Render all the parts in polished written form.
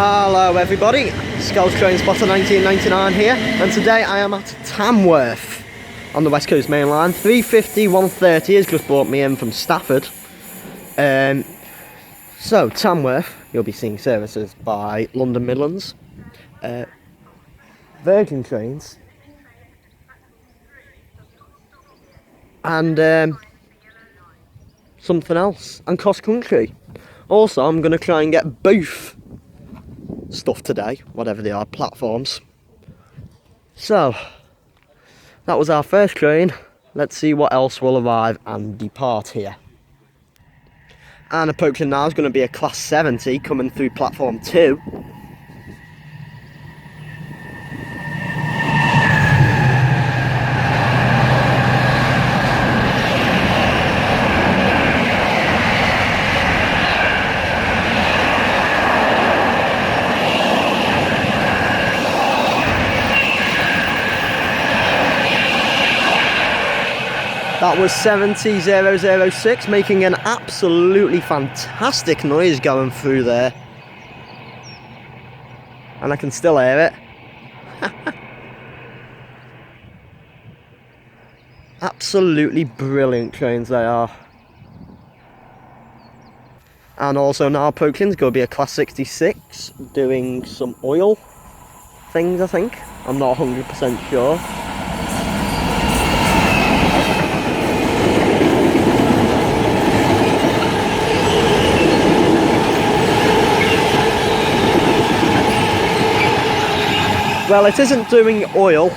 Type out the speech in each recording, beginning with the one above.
Hello everybody, Scout Train Spotter 1999 here, and today I am at Tamworth on the West Coast Mainline. 350 130 has just brought me in from Stafford. So Tamworth, you'll be seeing services by London Midlands, Virgin Trains, and something else, and cross country. Also, I'm going to try and get both stuff today, whatever they are, platforms. So that was our first train. Let's see what else will arrive and depart here. And approaching now is going to be a Class 70 coming through platform 2. That was 70006, making an absolutely fantastic noise going through there. And I can still hear it. Absolutely brilliant trains they are. And also now approaching is going to be a Class 66, doing some oil things, I think. I'm not 100% sure. Well, it isn't doing oil,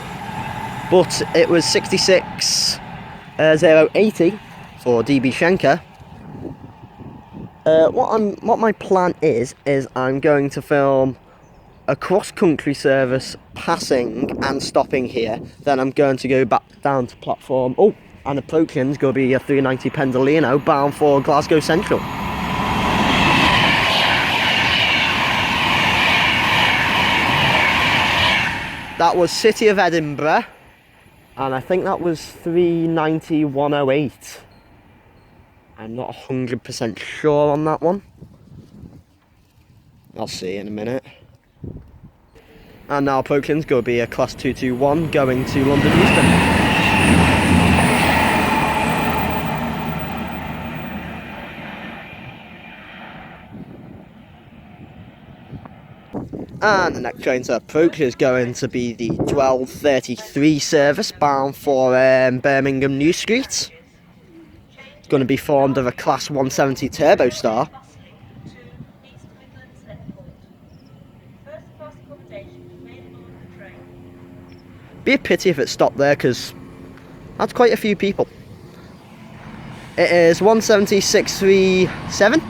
but it was 66080 for DB Schenker. What my plan is I'm going to film a cross-country service passing and stopping here. Then I'm going to go back down to platform. Oh, and approaching is going to be a 390 Pendolino bound for Glasgow Central. That was City of Edinburgh, and I think that was 390 108. I'm not 100% sure on that one. I'll see in a minute. And now approaching's going to be a Class 221 going to London Euston. And the next train to approach is going to be the 1233 service bound for Birmingham New Street. It's going to be formed of a Class 170 Turbo Star. Be a pity if it stopped there, because that's quite a few people. It is 170 637.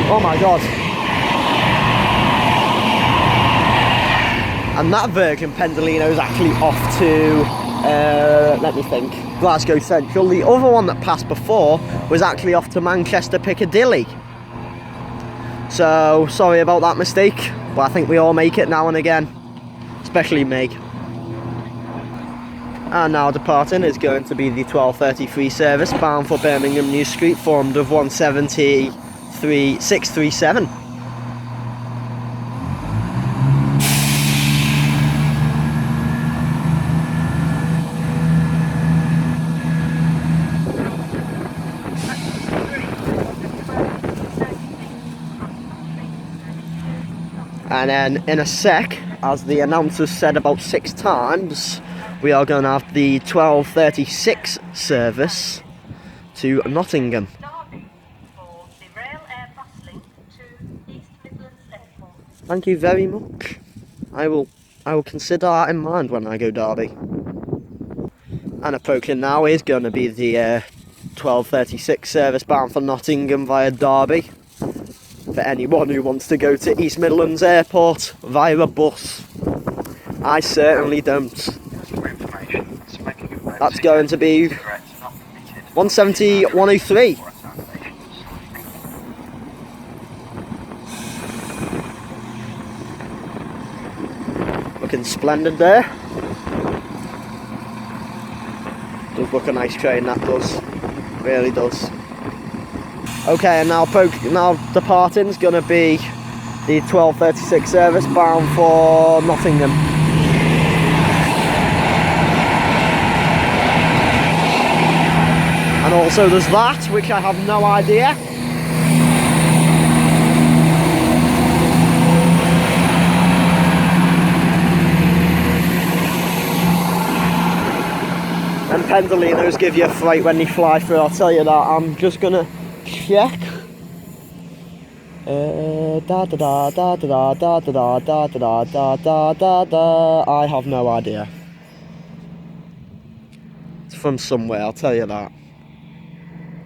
Oh my god. And that Virgin Pendolino is actually off to, let me think, Glasgow Central. The other one that passed before was actually off to Manchester Piccadilly. So, sorry about that mistake, but I think we all make it now and again, especially me. And now departing is going to be the 1233 service bound for Birmingham New Street, formed of 170 637. And then in a sec, as the announcer said about 6 times, we are going to have the 1236 service to Nottingham. Thank you very much. I will consider that in mind when I go Derby. And approaching now is going to be the 1236 service bound for Nottingham via Derby. For anyone who wants to go to East Midlands Airport via a bus. I certainly don't. That's going to be 170 103. Looking splendid there. Does look a nice train, that does. Really does. Okay, and now departing's gonna be the 12:36 service bound for Nottingham. And also there's that, which I have no idea. And pendolinos give you a fright when they fly through, I'll tell you that. I'm just gonna check. I have no idea. It's from somewhere, I'll tell you that.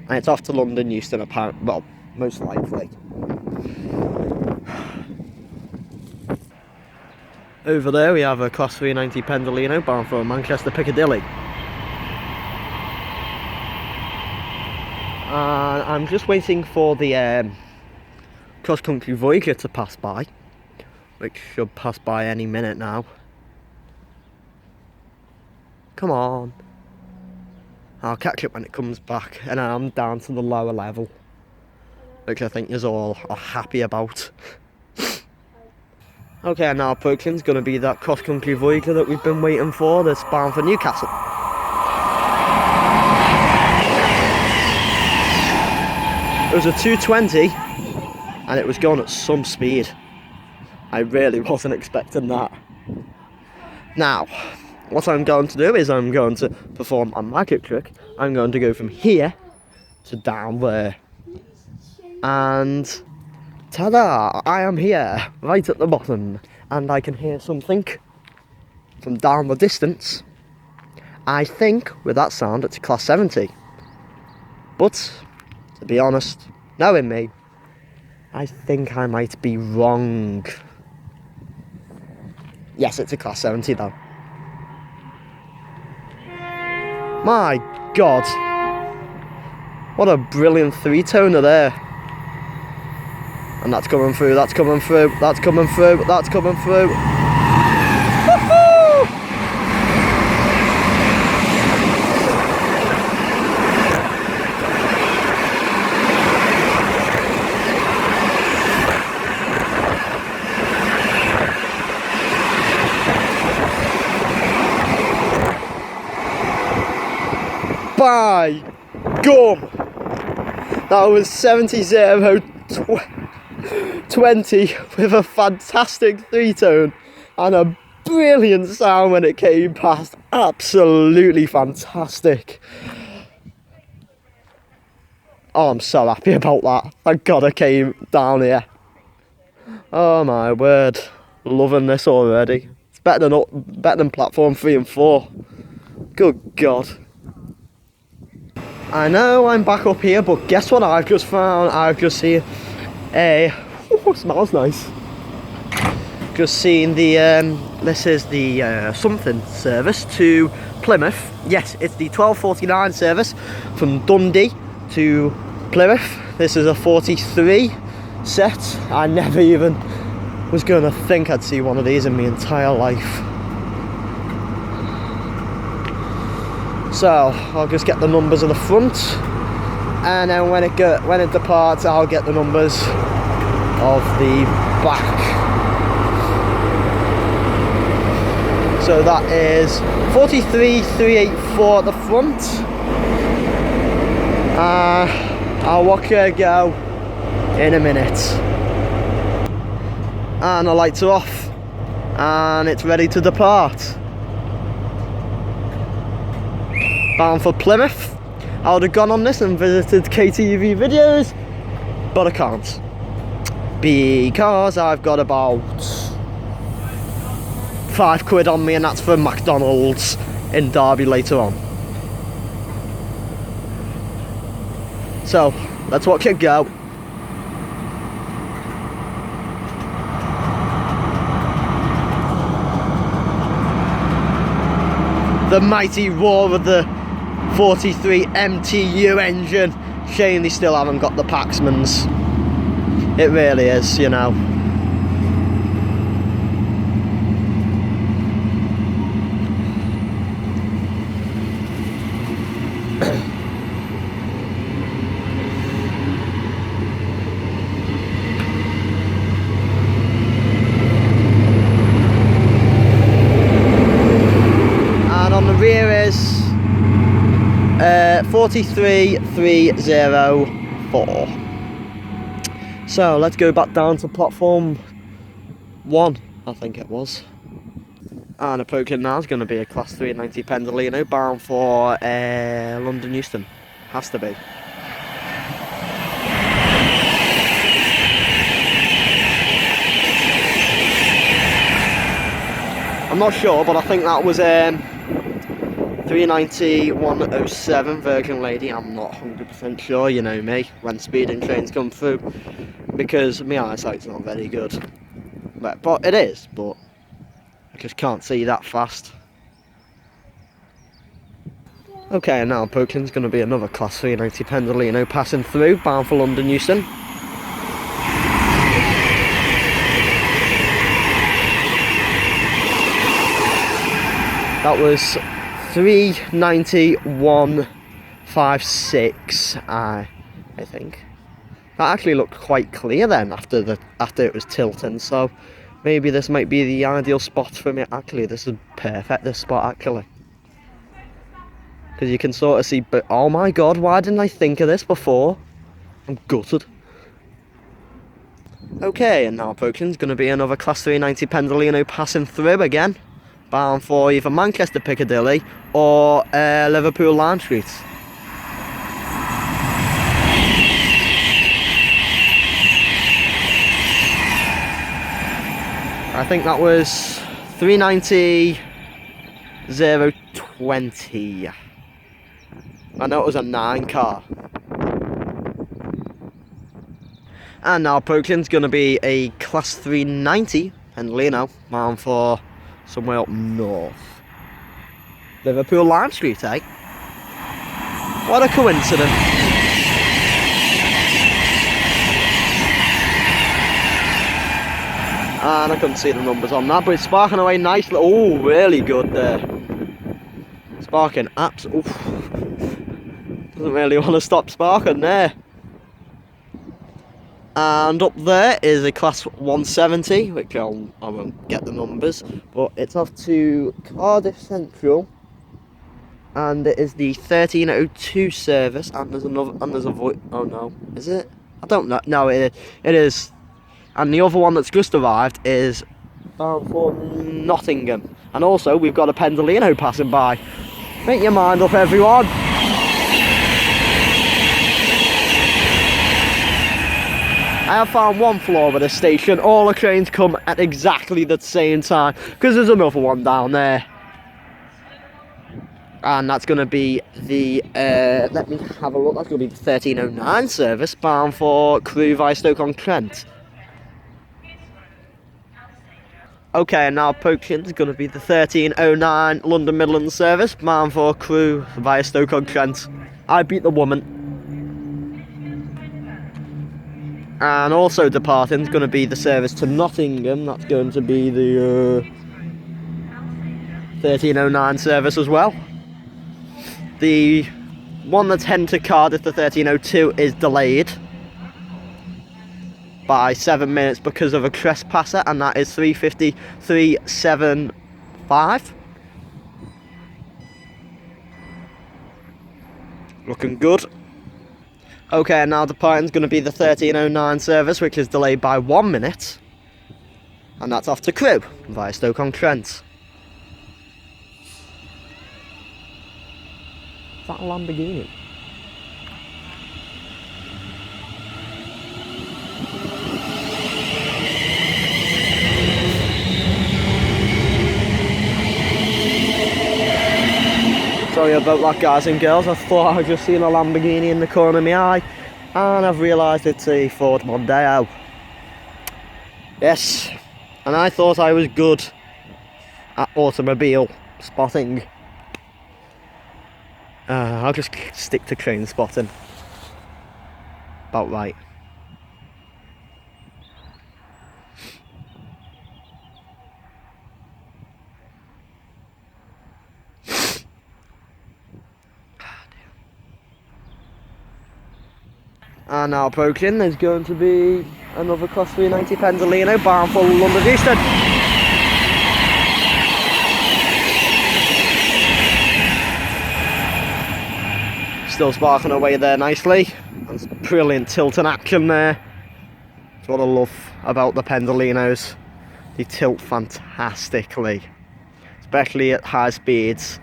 And it's off to London Euston, apparently. Well, most likely. Over there we have a Class 390 Pendolino bound for Manchester Piccadilly. And I'm just waiting for the Cross Country Voyager to pass by, which should pass by any minute now. Come on. I'll catch it when it comes back, and I'm down to the lower level, which I think is all are happy about. Okay, now approaching's going to be that Cross Country Voyager that we've been waiting for, that's bound for Newcastle. It was a 220, and it was going at some speed. I really wasn't expecting that. Now, what I'm going to do is I'm going to perform a magic trick. I'm going to go from here to down there. And ta-da! I am here, right at the bottom. And I can hear something from down the distance. I think, with that sound, it's a Class 70. But, to be honest, knowing me, I think I might be wrong. Yes, it's a Class 70 though. My God, what a brilliant three-toner there. And that's coming through, that's coming through, that's coming through, that's coming through. Woohoo! By gum, that was 70-0-20 with a fantastic three-tone and a brilliant sound when it came past. Absolutely fantastic. Oh, I'm so happy about that. Thank God I came down here. Oh my word, loving this already. It's better than platform 3 and 4. Good God. I know I'm back up here, but guess what I've just found? I've just seen a... Oh, smells nice. Just seen the... this is the something service to Plymouth. Yes, it's the 12:49 service from Dundee to Plymouth. This is a 43 set. I never even was going to think I'd see one of these in my entire life. So I'll just get the numbers of the front, and then when it departs, I'll get the numbers of the back. So that is 43384 at the front. I'll watch her go in a minute. And the lights are off, and it's ready to depart. Bound for Plymouth. I would have gone on this and visited KTV videos, but I can't, because I've got about £5 on me, and that's for McDonald's in Derby later on. So let's watch it go. The mighty roar of the 43 MTU engine. Shame they still haven't got the Paxmans. It really is, you know. 43,304. So let's go back down to platform 1, I think it was. And approaching now is going to be a Class 390 Pendolino bound for London Euston. Has to be. I'm not sure, but I think that was 390-107 Virgin Lady. I'm not 100% sure, you know me, when speeding trains come through, because my eyesight's not very good. But it is, but I just can't see that fast. Okay, and now approaching's going to be another Class 390 Pendolino passing through, bound for London Euston. That was 390-156, I think. That actually looked quite clear then after it was tilting, so maybe this might be the ideal spot for me. Actually, this is perfect, this spot actually. Because you can sort of see, but oh my god, why didn't I think of this before? I'm gutted. Okay, and now approaching is going to be another Class 390 Pendolino passing through again, bound for either Manchester Piccadilly or Liverpool Line Street. I think that was 390-020. I know it was a 9 car. And now approaching is going to be a Class 390 Pendolino bound for somewhere up north. Liverpool Line Street, eh? What a coincidence. And I couldn't see the numbers on that, but it's sparking away nicely. Oh, really good there. Sparking absolutely. Doesn't really want to stop sparking there. And up there is a Class 170, which I won't get the numbers, but it's off to Cardiff Central, and it is the 1302 service. And there's another, and there's a oh no, is it? I don't know. No, it is. And the other one that's just arrived is bound for Nottingham. And also we've got a Pendolino passing by. Make your mind up, everyone. I have found one flaw with this station. All the trains come at exactly the same time, because there's another one down there. And that's going to be the, let me have a look, that's going to be the 1309 service, bound for Crewe via Stoke-on-Trent. Okay, and now approaching is going to be the 1309 London Midlands service, bound for Crewe via Stoke-on-Trent. I beat the woman. And also departing is going to be the service to Nottingham. That's going to be the 1309 service as well. The one that's heading to Cardiff, the 1302, is delayed by 7 minutes because of a trespasser, and that is 3:53.75. Looking good. Okay, and now departing is going to be the 1309 service, which is delayed by 1 minute, and that's off to Crewe via Stoke-on-Trent. Is that a Lamborghini? Sorry about that, guys and girls. I thought I just seen a Lamborghini in the corner of my eye, and I've realised it's a Ford Mondeo. Yes, and I thought I was good at automobile spotting. I'll just stick to train spotting. About right. And now approaching, there's going to be another Class 390 Pendolino bound for London Euston. still sparking away there nicely. That's brilliant tilt and action there. That's what I love about the Pendolinos. They tilt fantastically, especially at high speeds.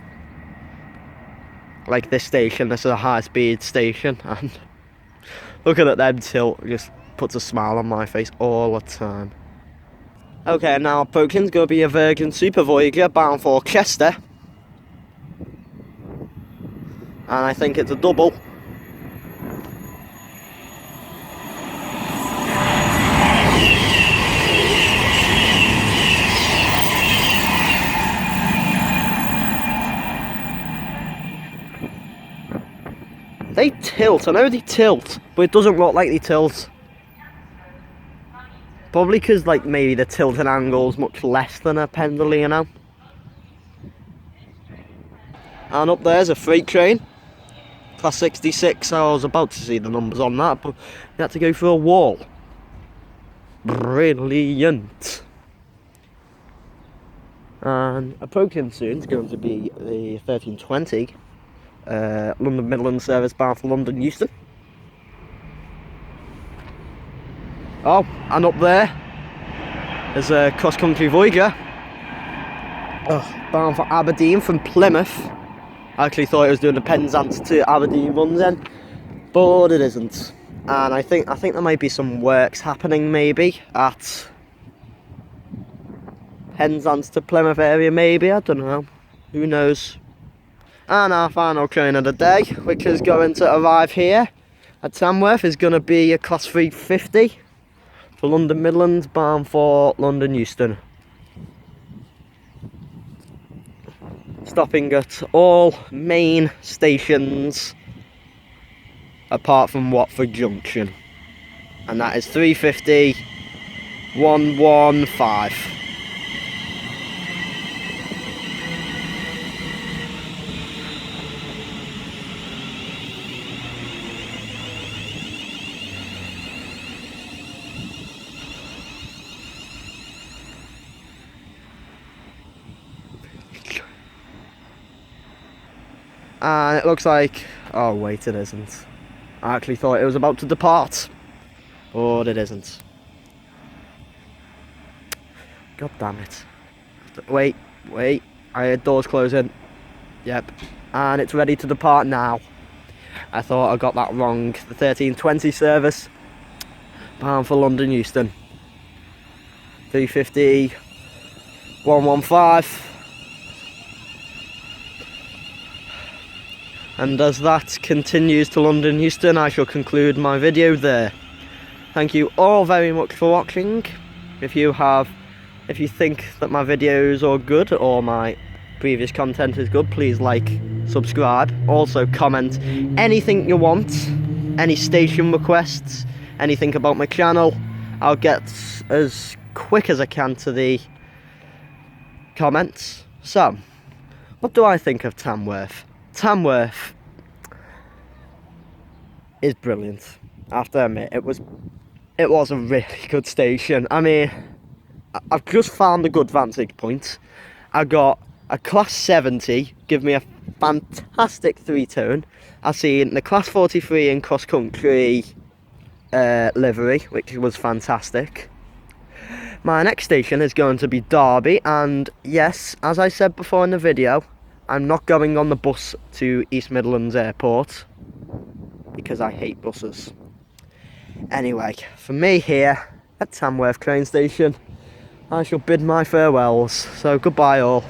Like this station, this is a high speed station, and looking at them tilt just puts a smile on my face all the time. Okay, now approaching is going to be a Virgin Super Voyager bound for Chester. And I think it's a double. They tilt, I know they tilt, but it doesn't look like they tilt. Probably because like maybe the tilting angle is much less than a Pendolino. And up there's a freight train. Class 66, I was about to see the numbers on that, but you had to go through a wall. Brilliant. And approaching soon is going to be the 1320 London Midland service bound for London Euston. Oh, and up there is a cross-country Voyager bound for Aberdeen from Plymouth. I actually thought it was doing the Penzance to Aberdeen runs then, but it isn't. And I think there might be some works happening maybe at Penzance to Plymouth area maybe, I don't know, who knows. And our final train of the day, which is going to arrive here at Tamworth, is going to be a Class 350 for London Midlands bound for London Euston. Stopping at all main stations apart from Watford Junction, and that is 350 115. And it looks like, oh wait, it isn't. I actually thought it was about to depart, but it isn't. God damn it. Wait, I heard doors closing. Yep, and it's ready to depart now. I thought I got that wrong. The 1320 service bound for London Euston. 350 115. And as that continues to London Euston, I shall conclude my video there. Thank you all very much for watching. If you think that my videos are good or my previous content is good, please like, subscribe. Also comment anything you want, any station requests, anything about my channel. I'll get as quick as I can to the comments. So, what do I think of Tamworth? Tamworth is brilliant. I have to admit, it was a really good station. I mean, I've just found a good vantage point. I got a Class 70, give me a fantastic three-tone. I seen the Class 43 in cross-country livery, which was fantastic. My next station is going to be Derby, and yes, as I said before in the video, I'm not going on the bus to East Midlands Airport because I hate buses. Anyway, for me here at Tamworth train station, I shall bid my farewells. So goodbye all.